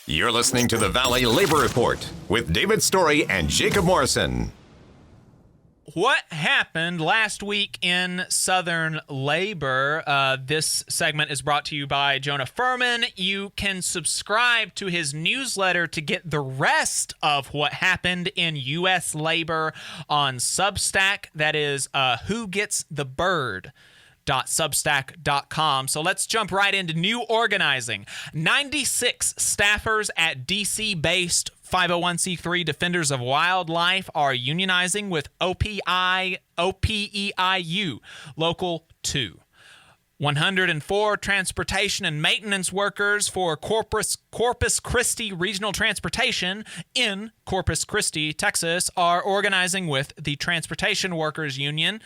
You're listening to the Valley Labor Report with David Story and Jacob Morrison. What happened last week in Southern labor? This segment is brought to you by Jonah Furman. You can subscribe to his newsletter to get the rest of what happened in U.S. labor on Substack. That is whogetsthebird.substack.com. So let's jump right into new organizing. 96 staffers at D.C.-based 501c3 Defenders of Wildlife are unionizing with OPEIU, Local 2. 104 transportation and maintenance workers for Corpus Christi Regional Transportation in Corpus Christi, Texas, are organizing with the Transportation Workers Union.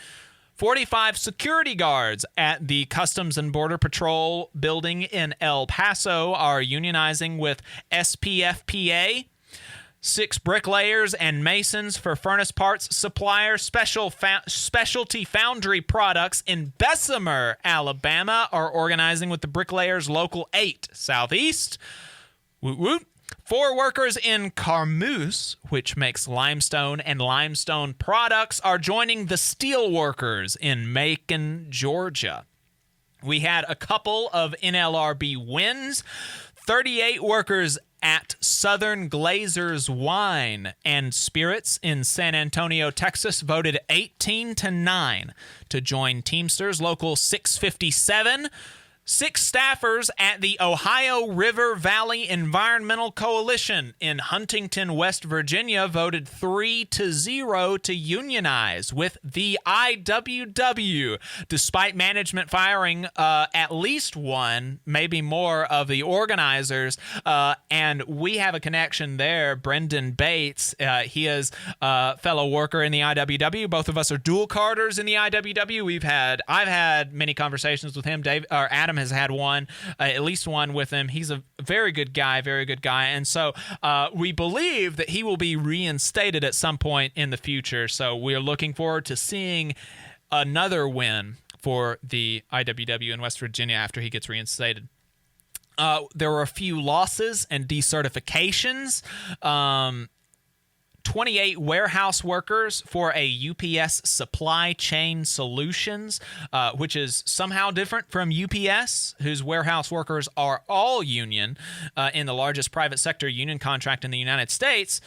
45 security guards at the Customs and Border Patrol building in El Paso are unionizing with SPFPA. 6 bricklayers and masons for furnace parts supplier Specialty Foundry Products in Bessemer, Alabama, are organizing with the Bricklayers Local 8 Southeast. Woot woot. 4 workers in Carmeuse, which makes limestone and limestone products, are joining the steel workers in Macon, Georgia. We had a couple of NLRB wins. 38 workers at Southern Glazers Wine and Spirits in San Antonio, Texas, voted 18-9 to join Teamsters Local 657. 6 staffers at the Ohio River Valley Environmental Coalition in Huntington, West Virginia, voted 3-0 to unionize with the IWW, despite management firing at least one, maybe more, of the organizers. And we have a connection there. Brendan Bates, he is a fellow worker in the IWW. Both of us are dual carders in the IWW. I've had many conversations with him. Adam has had one, at least one with him. He's a very good guy. And so we believe that he will be reinstated at some point in the future. So we're looking forward to seeing another win for the IWW in West Virginia after he gets reinstated. There were a few losses and decertifications. 28 warehouse workers for a UPS Supply Chain Solutions, which is somehow different from UPS, whose warehouse workers are all union in the largest private sector union contract in the United States.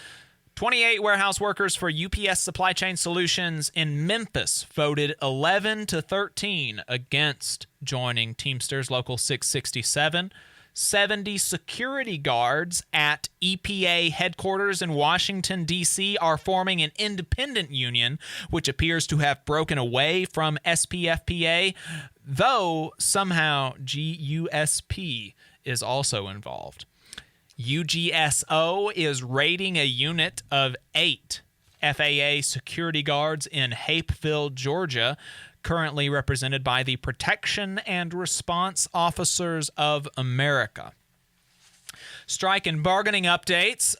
28 warehouse workers for UPS Supply Chain Solutions in Memphis voted 11-13 against joining Teamsters Local 667. 70 security guards at EPA headquarters in Washington, D.C. are forming an independent union, which appears to have broken away from SPFPA, though somehow GUSP is also involved. UGSO is raiding a unit of 8 FAA security guards in Hapeville, Georgia, currently represented by the Protection and Response Officers of America. Strike and bargaining updates.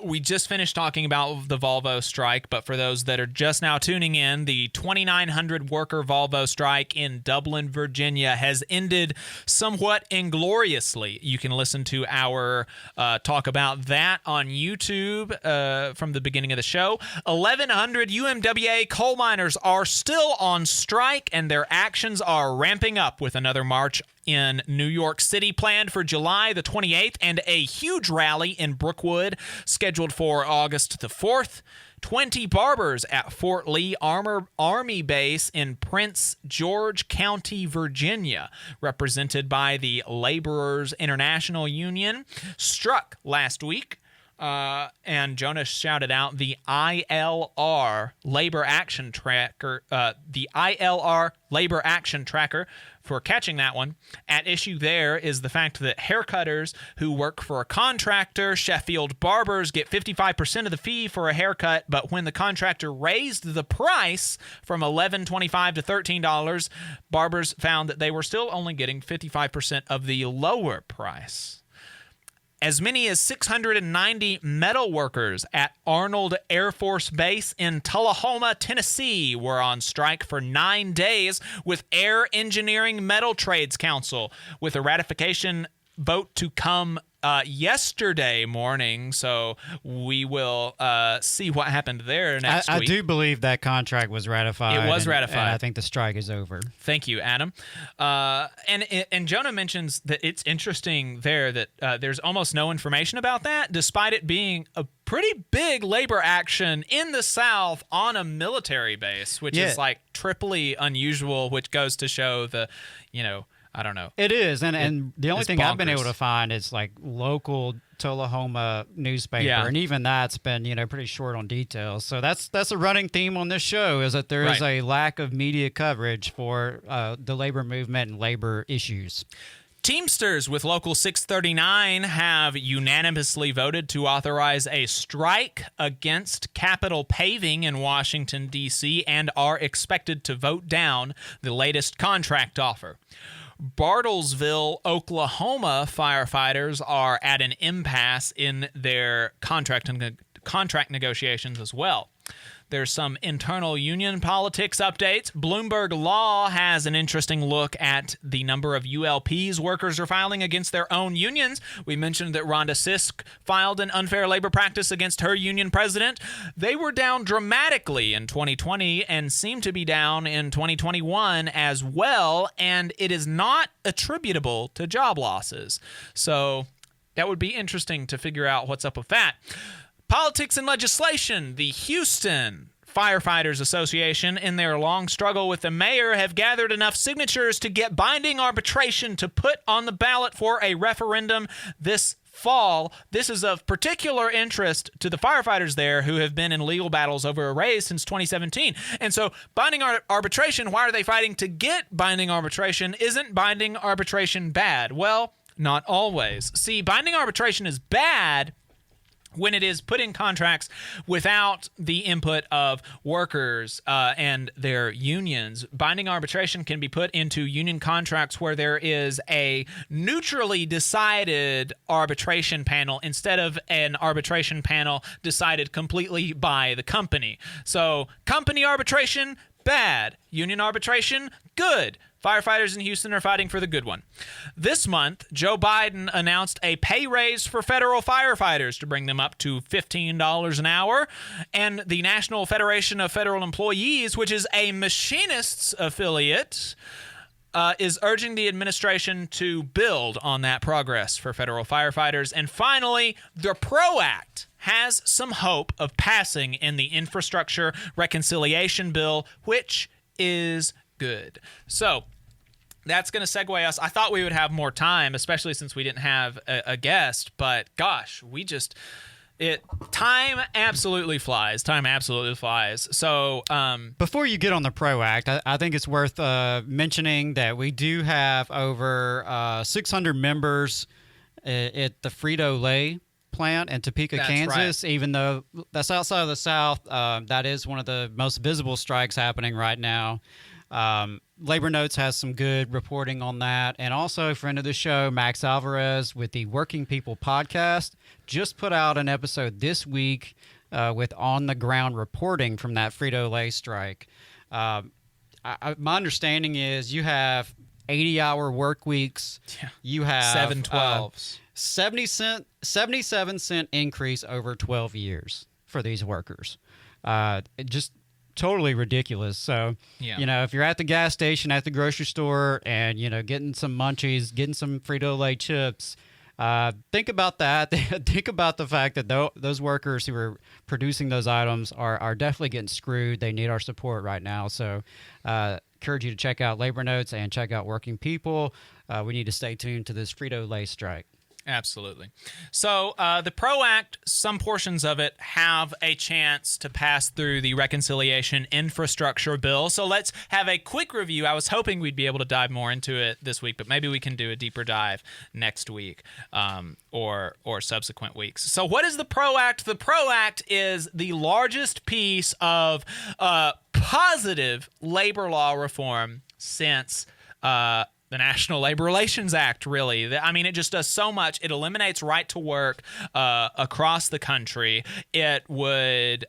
We just finished talking about the Volvo strike, but for those that are just now tuning in, the 2,900 worker Volvo strike in Dublin, Virginia has ended somewhat ingloriously. You can listen to our talk about that on YouTube from the beginning of the show. 1,100 UMWA coal miners are still on strike, and their actions are ramping up with another march in New York City planned for July the 28th and a huge rally in Brookwood scheduled for August the 4th. 20 barbers at Fort Lee Army Base in Prince George County, Virginia, represented by the Laborers International Union, struck last week. And Jonas shouted out the ILR Labor Action Tracker, for catching that one. At issue there is the fact that haircutters who work for a contractor, Sheffield Barbers, get 55% of the fee for a haircut, but when the contractor raised the price from $11.25 to $13, barbers found that they were still only getting 55% of the lower price. As many as 690 metal workers at Arnold Air Force Base in Tullahoma, Tennessee, were on strike for 9 days with Air Engineering Metal Trades Council, with a ratification vote to come yesterday morning, so we will see what happened there next week. I do believe that contract was ratified. It was ratified. And I think the strike is over. Thank you, Adam. And Jonah mentions that it's interesting there that there's almost no information about that, despite it being a pretty big labor action in the South on a military base, which is like triply unusual, which goes to show the, I don't know. It is, and the only thing bonkers. I've been able to find is like local Tullahoma newspaper, Yeah. and even that's been pretty short on details. So that's a running theme on this show, is that there is Right. a lack of media coverage for the labor movement and labor issues. Teamsters with Local 639 have unanimously voted to authorize a strike against Capitol Paving in Washington, D.C., and are expected to vote down the latest contract offer. Bartlesville, Oklahoma firefighters are at an impasse in their contract negotiations as well. There's some internal union politics updates. Bloomberg Law has an interesting look at the number of ULPs workers are filing against their own unions. We mentioned that Rhonda Sisk filed an unfair labor practice against her union president. They were down dramatically in 2020 and seem to be down in 2021 as well, and it is not attributable to job losses. So that would be interesting to figure out what's up with that. Politics and legislation. The Houston Firefighters Association, in their long struggle with the mayor, have gathered enough signatures to get binding arbitration to put on the ballot for a referendum this fall. This is of particular interest to the firefighters there, who have been in legal battles over a raise since 2017. And so binding arbitration, why are they fighting to get binding arbitration? Isn't binding arbitration bad? Well, not always. See, binding arbitration is bad when it is put in contracts without the input of workers and their unions. Binding arbitration can be put into union contracts where there is a neutrally decided arbitration panel instead of an arbitration panel decided completely by the company. So company arbitration, bad. Union arbitration, good. Firefighters in Houston are fighting for the good one. This month, Joe Biden announced a pay raise for federal firefighters to bring them up to $15 an hour. And the National Federation of Federal Employees, which is a machinists affiliate, is urging the administration to build on that progress for federal firefighters. And finally, the PRO Act has some hope of passing in the Infrastructure Reconciliation Bill, which is good. So that's going to segue us. I thought we would have more time, especially since we didn't have a guest, but gosh, time absolutely flies. Time absolutely flies. So before you get on the PRO Act, I think it's worth mentioning that we do have over 600 members at the Frito-Lay plant in Topeka, That's Kansas. right. Even though that's outside of the South, that is one of the most visible strikes happening right now. Labor Notes has some good reporting on that. And also a friend of the show, Max Alvarez with the Working People podcast, just put out an episode this week with on-the-ground reporting from that Frito-Lay strike. My understanding is you have 80-hour work weeks. Yeah. You have 712s. 77-cent increase over 12 years for these workers. Just totally ridiculous. So, Yeah. if you're at the gas station, at the grocery store, and, getting some munchies, getting some Frito-Lay chips, think about that. Think about the fact that those workers who are producing those items are definitely getting screwed. They need our support right now. So, encourage you to check out Labor Notes and check out Working People. We need to stay tuned to this Frito-Lay strike. Absolutely. So the PRO Act, some portions of it have a chance to pass through the Reconciliation Infrastructure Bill. So let's have a quick review. I was hoping we'd be able to dive more into it this week, but maybe we can do a deeper dive next week or subsequent weeks. So what is the PRO Act? The PRO Act is the largest piece of positive labor law reform since the National Labor Relations Act, really. I mean, it just does so much. It eliminates right to work across the country. It would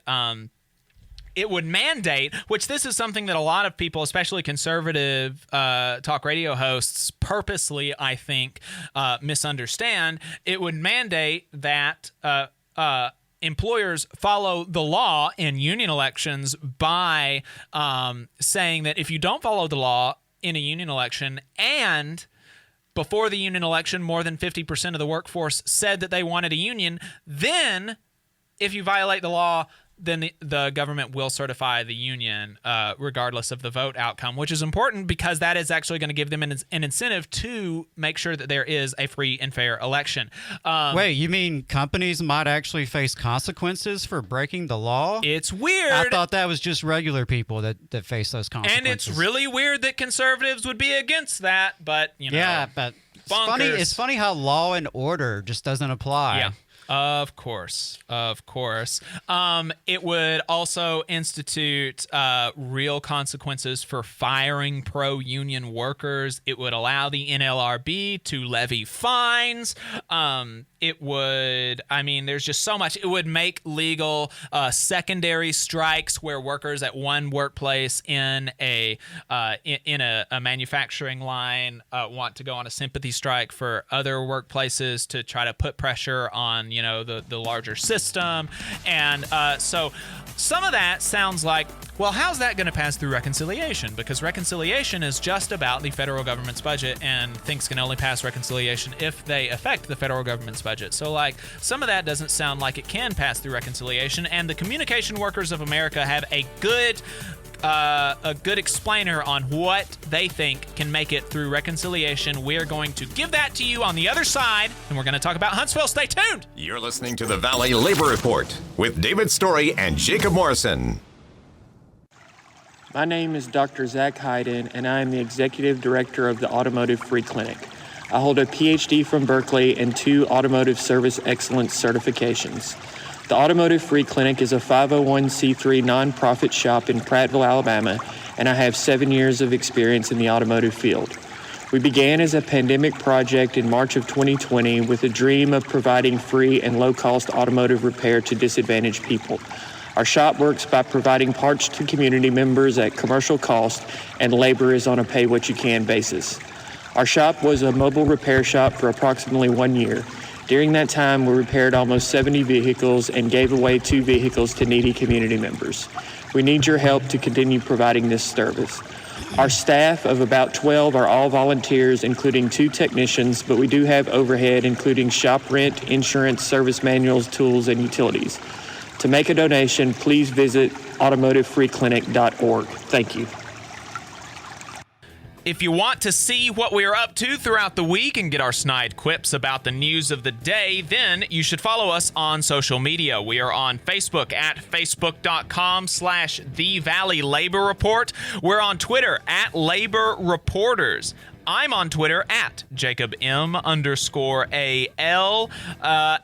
it would mandate, which this is something that a lot of people, especially conservative talk radio hosts, purposely, I think, misunderstand. It would mandate that employers follow the law in union elections by saying that if you don't follow the law in a union election and before the union election more than 50% of the workforce said that they wanted a union, then if you violate the law, then the government will certify the union regardless of the vote outcome, which is important because that is actually going to give them an incentive to make sure that there is a free and fair election. Wait, you mean companies might actually face consequences for breaking the law? It's weird. I thought that was just regular people that face those consequences. And it's really weird that conservatives would be against that, but, you know. Yeah, but it's funny how law and order just doesn't apply. Yeah. Of course. It would also institute real consequences for firing pro-union workers. It would allow the NLRB to levy fines. It would, there's just so much. It would make legal secondary strikes where workers at one workplace in a manufacturing line want to go on a sympathy strike for other workplaces to try to put pressure on, the larger system. And so some of that sounds like, well, how's that going to pass through reconciliation? Because reconciliation is just about the federal government's budget, and things can only pass reconciliation if they affect the federal government's budget. So, some of that doesn't sound like it can pass through reconciliation, and the Communication Workers of America have a good explainer on what they think can make it through reconciliation. We're going to give that to you on the other side, and we're going to talk about Huntsville. Stay tuned. You're listening to the Valley Labor Report with David Story and Jacob Morrison. My name is Dr. Zach Hayden, and I am the Executive Director of the Automotive Free Clinic. I hold a PhD from Berkeley and 2 Automotive Service Excellence certifications. The Automotive Free Clinic is a 501c3 nonprofit shop in Prattville, Alabama, and I have 7 years of experience in the automotive field. We began as a pandemic project in March of 2020 with a dream of providing free and low-cost automotive repair to disadvantaged people. Our shop works by providing parts to community members at commercial cost, and labor is on a pay-what-you-can basis. Our shop was a mobile repair shop for approximately 1 year. During that time, we repaired almost 70 vehicles and gave away 2 vehicles to needy community members. We need your help to continue providing this service. Our staff of about 12 are all volunteers, including 2 technicians, but we do have overhead, including shop rent, insurance, service manuals, tools, and utilities. To make a donation, please visit automotivefreeclinic.org. Thank you. If you want to see what we are up to throughout the week and get our snide quips about the news of the day, then you should follow us on social media. We are on Facebook at facebook.com/The Valley Labor Report. We're on Twitter at Labor Reporters. I'm on Twitter at JacobM_AL.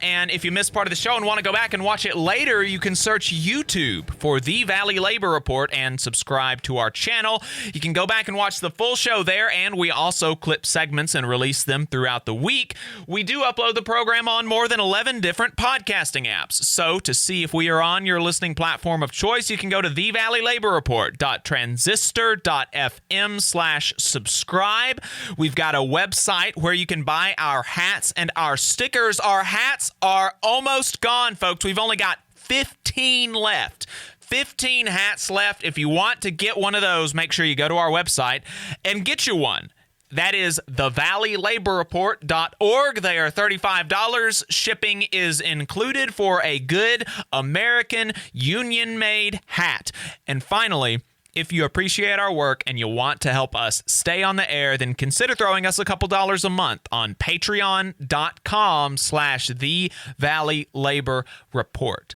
And if you missed part of the show and want to go back and watch it later, you can search YouTube for The Valley Labor Report and subscribe to our channel. You can go back and watch the full show there, and we also clip segments and release them throughout the week. We do upload the program on more than 11 different podcasting apps. So to see if we are on your listening platform of choice, you can go to thevalleylaborreport.transistor.fm/subscribe. We've got a website where you can buy our hats and our stickers. Our hats are almost gone, folks. We've only got 15 left. 15 hats left. If you want to get one of those, make sure you go to our website and get you one. That is thevalleylaborreport.org. They are $35. Shipping is included for a good American union-made hat. And finally, if you appreciate our work and you want to help us stay on the air, then consider throwing us a couple dollars a month on patreon.com/The Valley Labor Report.